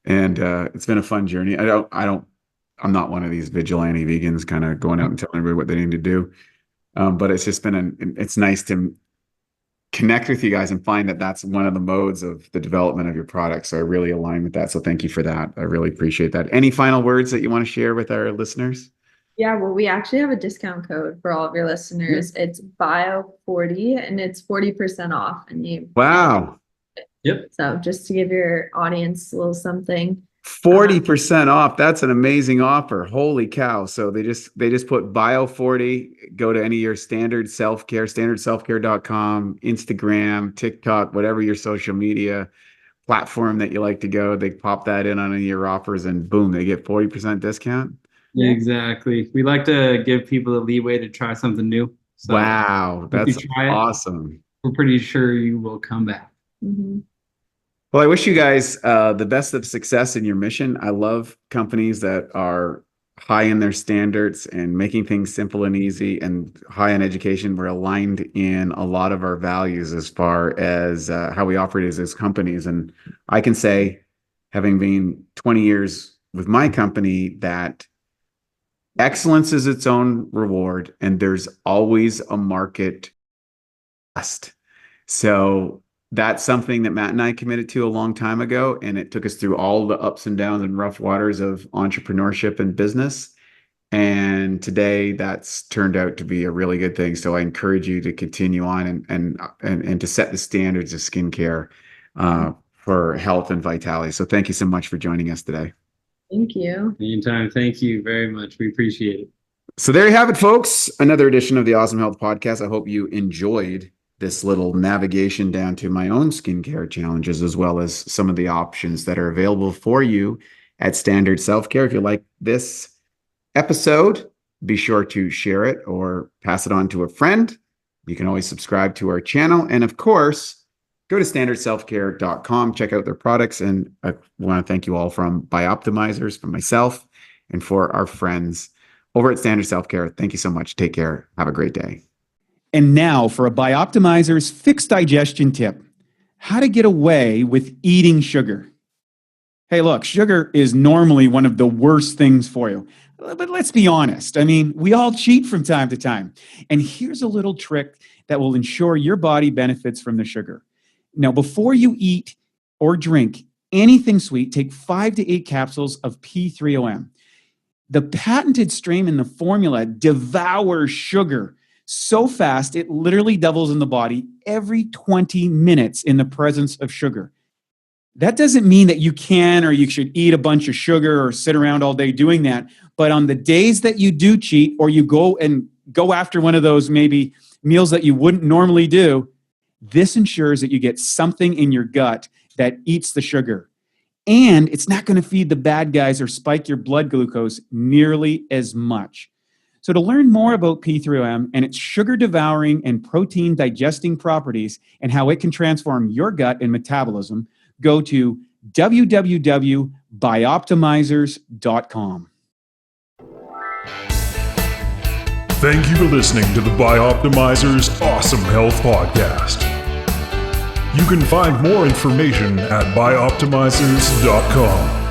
And it's been a fun journey. I'm not one of these vigilante vegans kind of going out and telling everybody what they need to do. But it's just it's nice to connect with you guys and find that that's one of the modes of the development of your product. So I really align with that. So thank you for that. I really appreciate that. Any final words that you want to share with our listeners? Yeah, well, we actually have a discount code for all of your listeners. Yeah. It's Bio40 and it's 40% off. Wow. Yep. So just to give your audience a little something. 40% off. That's an amazing offer. Holy cow. So they just put Bio40, go to any of your standard self-care, standardselfcare.com, Instagram, TikTok, whatever your social media platform that you like to go. They pop that in on any of your offers and boom, they get 40% discount. Yeah, exactly. We like to give people the leeway to try something new. So wow. That's awesome. We're pretty sure you will come back. Well, I wish you guys the best of success in your mission. I love companies that are high in their standards and making things simple and easy, and high in education. We're aligned in a lot of our values as far as how we operate as companies. And I can say, having been 20 years with my company, that excellence is its own reward, and there's always a market. So that's something that Matt and I committed to a long time ago, and it took us through all the ups and downs and rough waters of entrepreneurship and business. And today that's turned out to be a really good thing. So I encourage you to continue on and to set the standards of skincare for health and vitality. So thank you so much for joining us today. Thank you. Anytime. Thank you very much. We appreciate it. So there you have it, folks. Another edition of the Awesome Health Podcast. I hope you enjoyed this little navigation down to my own skincare challenges, as well as some of the options that are available for you at Standard Self-Care. If you like this episode, be sure to share it or pass it on to a friend. You can always subscribe to our channel. And of course, go to standardselfcare.com, check out their products. And I want to thank you all from Bioptimizers, from myself, And for our friends over at Standard Self-Care, thank you so much. Take care. Have a great day. And now for a Bioptimizers fixed digestion tip: how to get away with eating sugar. Hey, look, sugar is normally one of the worst things for you. But let's be honest. I mean, we all cheat from time to time. And here's a little trick that will ensure your body benefits from the sugar. Now, before you eat or drink anything sweet, take 5 to 8 capsules of P3OM. The patented strain in the formula devours sugar so fast it literally doubles in the body every 20 minutes in the presence of sugar. That doesn't mean that you can or you should eat a bunch of sugar or sit around all day doing that. But on the days that you do cheat, or you go after one of those maybe meals that you wouldn't normally do, this ensures that you get something in your gut that eats the sugar. And it's not going to feed the bad guys or spike your blood glucose nearly as much. So to learn more about P3OM and its sugar-devouring and protein-digesting properties and how it can transform your gut and metabolism, go to www.bioptimizers.com. Thank you for listening to the Bioptimizers Awesome Health Podcast. You can find more information at bioptimizers.com.